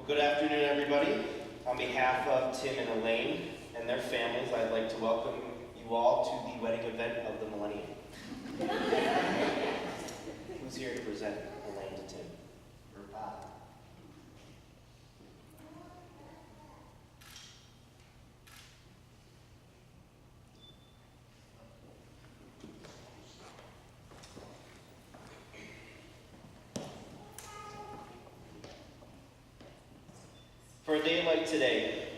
Well, good afternoon, everybody. On behalf of Tim and Elaine and their families, I'd like to welcome you all to the wedding event of the millennium. Who's here to present Elaine to Tim? Her father. For a day like today,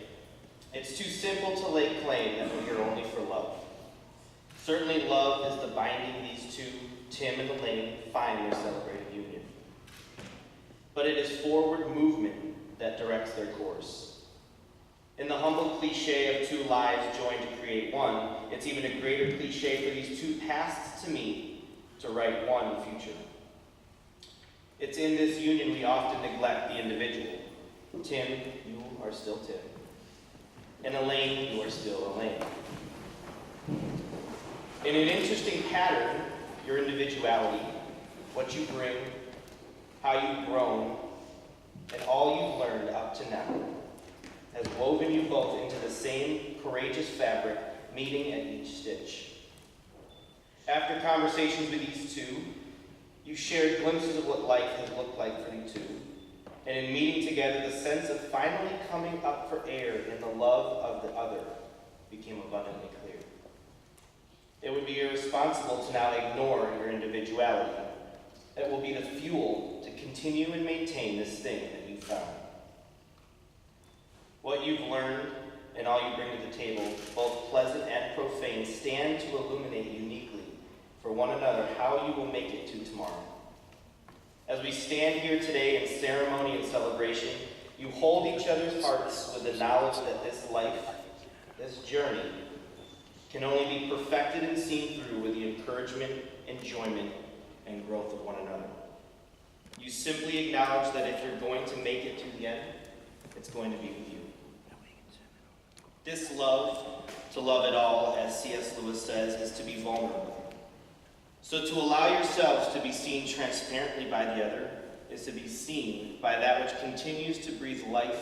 it's too simple to lay claim that we're here only for love. Certainly love is the binding these two, Tim and Elaine, find their celebrated union. But it is forward movement that directs their course. In the humble cliche of two lives joined to create one, it's even a greater cliche for these two pasts to meet to write one future. It's in this union we often neglect the individual. Tim, you are still Tim. And Elaine, you are still Elaine. In an interesting pattern, your individuality, what you bring, how you've grown, and all you've learned up to now has woven you both into the same courageous fabric, meeting at each stitch. After conversations with these two, you shared glimpses of what life has looked like for you two. And in meeting together, the sense of finally coming up for air in the love of the other became abundantly clear. It would be irresponsible to now ignore your individuality. It will be the fuel to continue and maintain this thing that you found. What you've learned and all you bring to the table, both pleasant and profane, stand to illuminate uniquely for one another how you will make it to tomorrow. As we stand here today in ceremony and celebration, you hold each other's hearts with the knowledge that this life, this journey, can only be perfected and seen through with the encouragement, enjoyment, and growth of one another. You simply acknowledge that if you're going to make it to the end, it's going to be with you. This love, to love it all, as C.S. Lewis says, is to be vulnerable. So to allow yourselves to be seen transparently by the other is to be seen by that which continues to breathe life,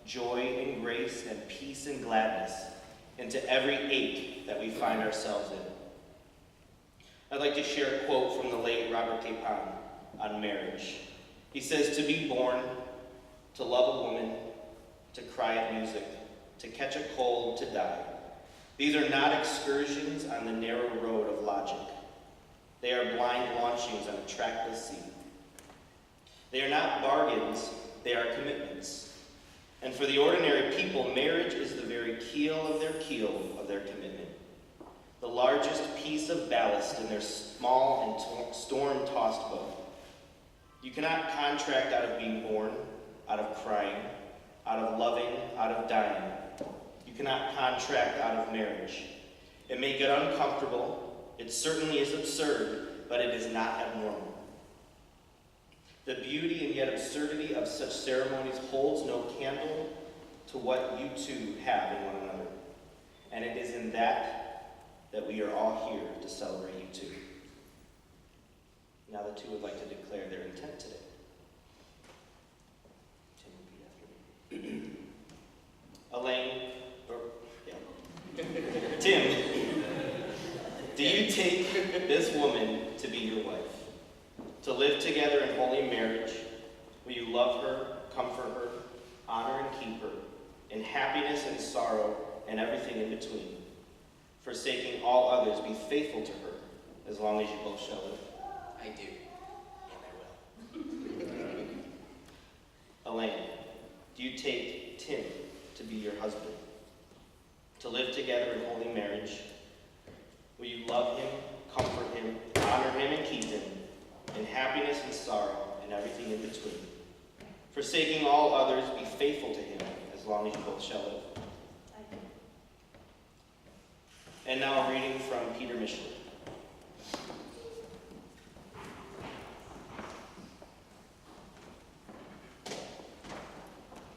joy, and grace, and peace and gladness into every ache that we find ourselves in. I'd like to share a quote from the late Robert Capon on marriage. He says, "To be born, to love a woman, to cry at music, to catch a cold, to die. These are not excursions on the narrow road of logic. They are blind launchings on a trackless sea. They are not bargains, they are commitments. And for the ordinary people, marriage is the very keel of their commitment. The largest piece of ballast in their small and storm-tossed boat. You cannot contract out of being born, out of crying, out of loving, out of dying. You cannot contract out of marriage. It may get uncomfortable. It certainly is absurd, but it is not abnormal. The beauty and yet absurdity of such ceremonies holds no candle to what you two have in one another. And it is in that we are all here to celebrate you two." Now the two would like to declare their intent today. Tim, repeat after me. Elaine, Tim, do you take this woman to be your wife? To live together in holy marriage? Will you love her, comfort her, honor and keep her, in happiness and sorrow and everything in between? Forsaking all others, be faithful to her, as long as you both shall live. I do, and I will. Elaine, do you take Tim to be your husband? To live together in holy marriage? Will you love him, comfort him, honor him, and keep him, in happiness and sorrow and everything in between? Forsaking all others, be faithful to him, as long as you both shall live. I do. And now a reading from Peter Michelin.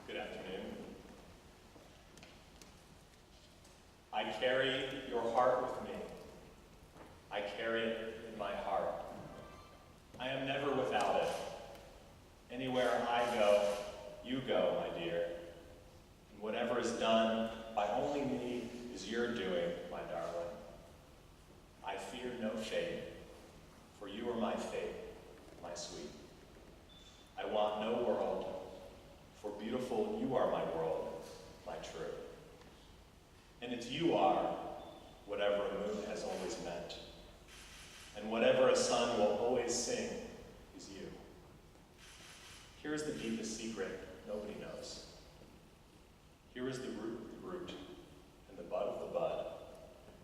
Good afternoon. I carry your heart with me. I carry it in my heart. I am never without it. Anywhere I go, you go, my want no world, for beautiful you are my world, my true. And it's you are, whatever a moon has always meant. And whatever a sun will always sing is you. Here is the deepest secret nobody knows. Here is the root of the root, and the bud of the bud,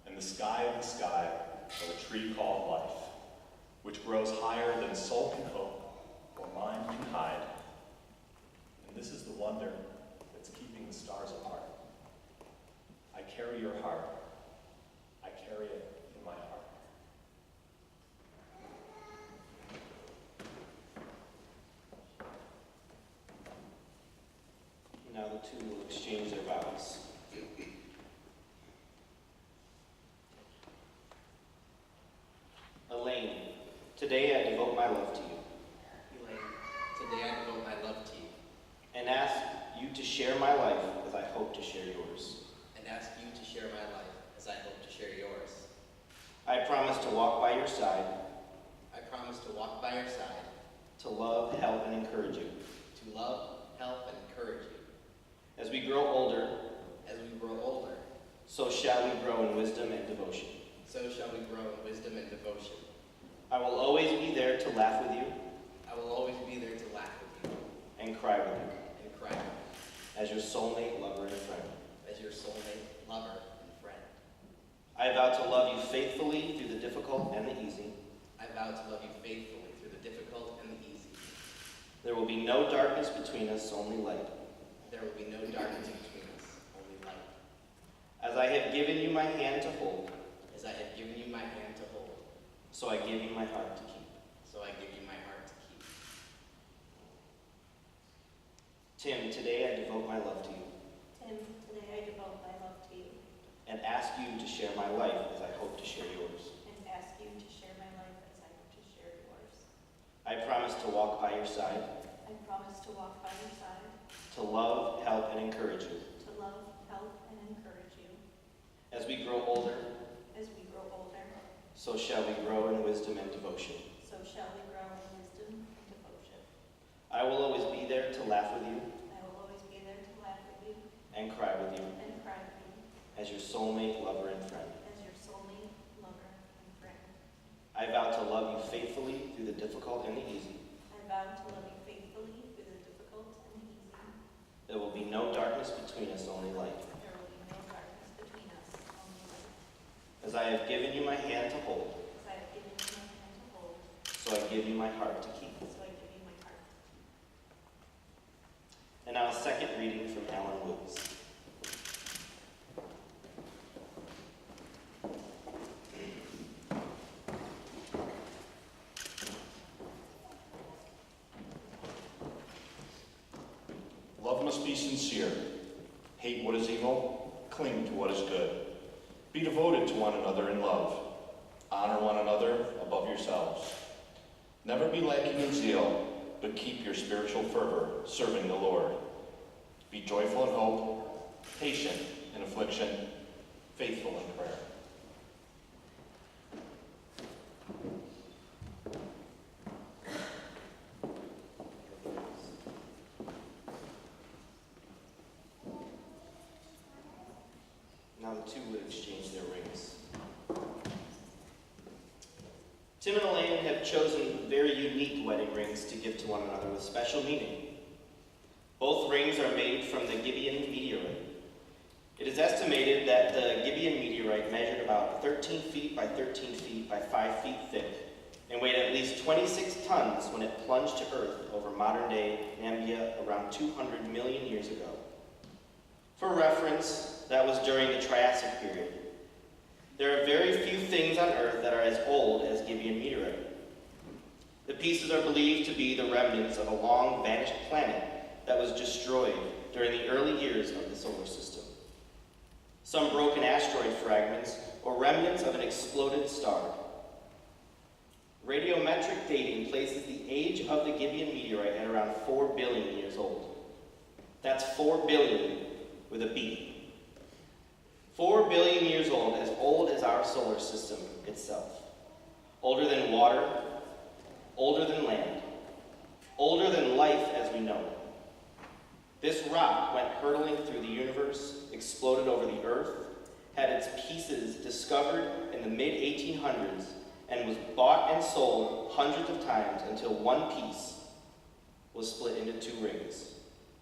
and the sky of the sky of a tree called life, which grows higher than soul can hope or mind can hide. And this is the wonder that's keeping the stars apart. I carry your heart. I carry it in my heart. Now the two will exchange their vows. Elaine, today I devote my love to you. Elaine, today I devote my love to you, And ask you to share my life as I hope to share yours. and ask you to share my life as I hope to share yours. I promise to walk by your side, I promise to walk by your side, to love, help, and encourage you. to love, help, and encourage you. As we grow older, As we grow older, so shall we grow in wisdom and devotion. so shall we grow in wisdom and devotion. I will always be there to laugh with you I will always be there to laugh with you and cry with you, and cry with you, as your soulmate, lover, and friend. as your soulmate, lover, and friend. I vow to love you faithfully through the difficult and the easy. I vow to love you faithfully through the difficult and the easy. There will be no darkness between us, only light. There will be no darkness between us, only light. As I have given you my hand to hold, As I have given you my hand to hold, so I give you my heart to keep. so I give you my heart to keep. Tim, today I devote my love to you Tim, today I devote my love to you and ask you to share my life as I hope to share yours. and ask you to share my life as I hope to share yours. I promise to walk by your side, I promise to walk by your side, to love, help, and encourage you. to love, help, and encourage you. As we grow older, As we grow older, so shall we grow in wisdom and devotion. so shall we grow in wisdom and devotion. I will always be there to laugh with you I will always be there to laugh with you and cry with you, and cry with you, as your soulmate, lover, and friend. as your soulmate, lover, and friend. I vow to love you faithfully through the difficult and the easy. I vow to love you faithfully through the difficult and the easy. There will be no darkness between us, only light. There will be no darkness between us, only light. As I have given you my hand to hold, As I have given you my hand to hold, so I give you my heart to keep. so I give you my heart. And now a second reading from Alan Woods. Love must be sincere. Hate what is evil, cling to what is good. Be devoted to one another in love. Honor one another above yourselves. Never be lacking in zeal, but keep your spiritual fervor, serving the Lord. Be joyful in hope, patient in affliction, faithful in prayer. Now the two would exchange their rings. Tim and Elaine have chosen very unique wedding rings to give to one another with special meaning. Both rings are made from the Gibeon meteorite. It is estimated that the Gibeon meteorite measured about 13 feet by 13 feet by 5 feet thick and weighed at least 26 tons when it plunged to Earth over modern-day Namibia around 200 million years ago. For reference, that was during the Triassic period. There are very few things on Earth that are as old as Gibeon meteorite. The pieces are believed to be the remnants of a long-vanished planet that was destroyed during the early years of the solar system. Some broken asteroid fragments or remnants of an exploded star. Radiometric dating places the age of the Gibeon meteorite at around 4 billion years old. That's 4 billion with a B. 4 billion years old as our solar system itself. Older than water, older than land, older than life as we know it. This rock went hurtling through the universe, exploded over the earth, had its pieces discovered in the mid-1800s, and was bought and sold hundreds of times until one piece was split into two rings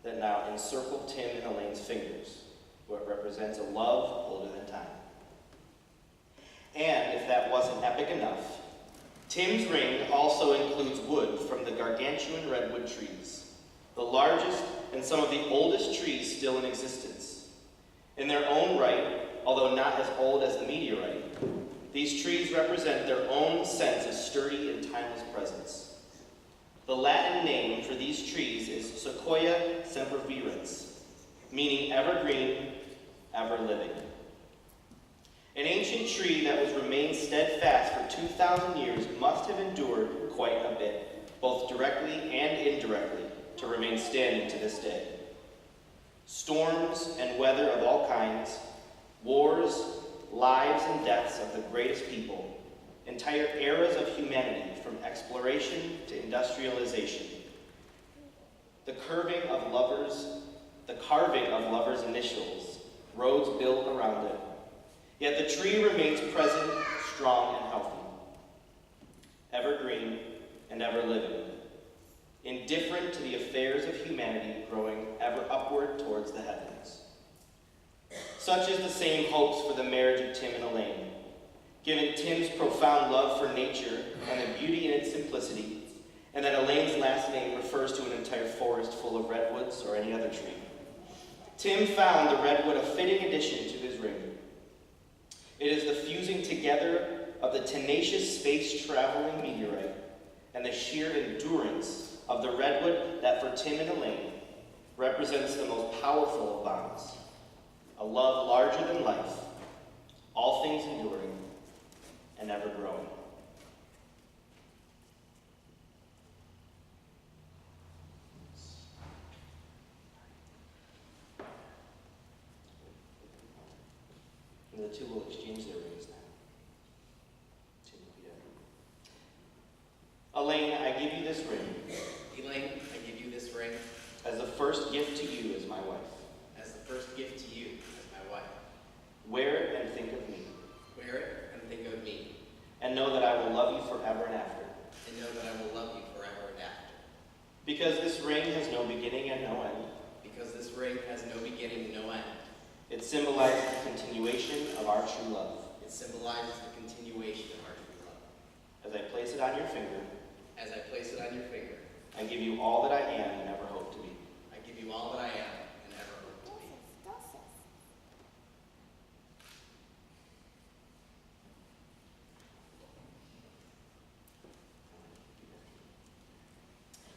that now encircle Tim and Elaine's fingers, where it represents a love older than time. And if that wasn't epic enough, Tim's ring also includes wood from the gargantuan redwood trees, the largest and some of the oldest trees still in existence. In their own right, although not as old as the meteorite, these trees represent their own sense of sturdy and timeless presence. The Latin name for these trees is Sequoia sempervirens, meaning evergreen, ever living. An ancient tree that was remained steadfast for 2,000 years must have endured quite a bit, both directly and indirectly, to remain standing to this day. Storms and weather of all kinds, wars, lives and deaths of the greatest people, entire eras of humanity from exploration to industrialization. The carving of lovers' initials, roads built around it. Yet the tree remains present, strong and healthy, evergreen and ever living, indifferent to the affairs of humanity, growing ever upward towards the heavens. Such is the same hopes for the marriage of Tim and Elaine. Given Tim's profound love for nature and the beauty in its simplicity, and that Elaine's last name refers to an entire forest full of redwoods or any other tree, Tim found the redwood a fitting addition to his ring. It is the fusing together of the tenacious space-traveling meteorite and the sheer endurance of the redwood that for Tim and Elaine represents the most powerful of bonds, a love larger than life, all things enduring and ever growing. And the two will exchange their rings now. Tim will be Elaine, I give you this ring Elaine, I give you this ring as the first gift to you as my wife. as the first gift to you as my wife. Wear it and think of me, Wear it and think of me, and know that I will love you forever and after. and know that I will love you forever and after. Because this ring has no beginning and no end. Because this ring has no beginning and no end. It symbolizes the continuation of our true love. It symbolizes the continuation of our true love. As I place it on your finger, As I place it on your finger, I give you all that I am and ever hope to be. I give you all that I am and ever hope to be.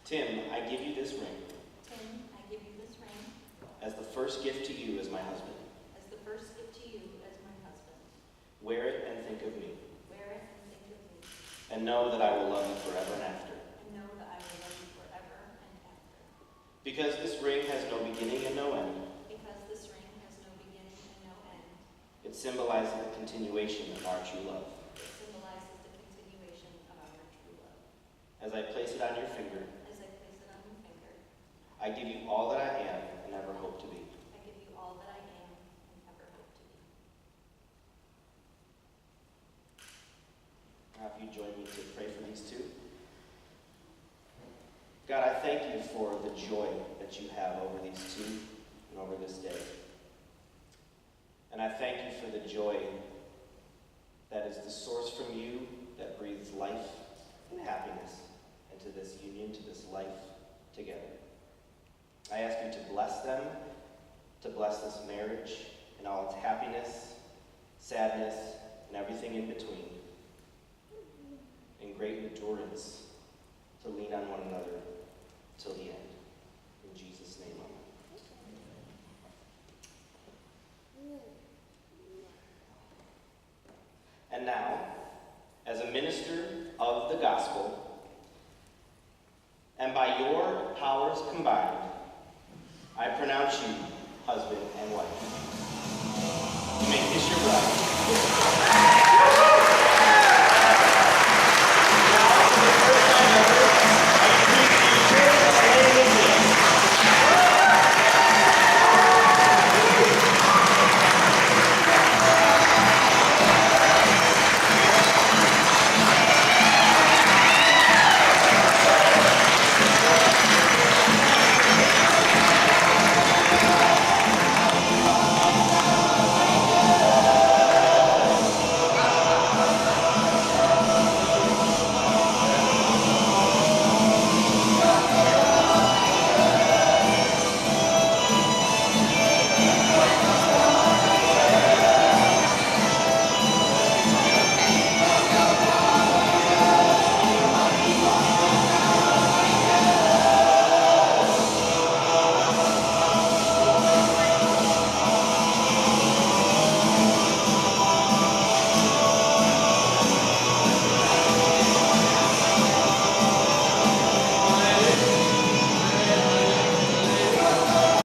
Tim, I give you this ring Tim, I give you this ring as the first gift to you as my husband. as the first gift to you as my husband. Wear it and think of me, Wear it and think of me, and know that I will love you forever and after. and know that I will love you forever and after. Because this ring has no beginning and no end, Because this ring has no beginning and no end. it symbolizes the continuation of our true love. It symbolizes the continuation of our true love. As I place it on your finger, As I place it on your finger, I give you all that I am and ever hope to be. I give you all that I am and ever hope to be. Now, if you join me to pray for these two. God, I thank you for the joy that you have over these two and over this day. And I thank you for the joy that is the source from you that breathes life and happiness into this union, to this life together. I ask you to bless them, to bless this marriage and all its happiness, sadness, and everything in between. In great endurance to lean on one another till the end. In Jesus' name, amen. And now, as a minister of the gospel, and by your powers combined, I pronounce you husband and wife. You may kiss your bride.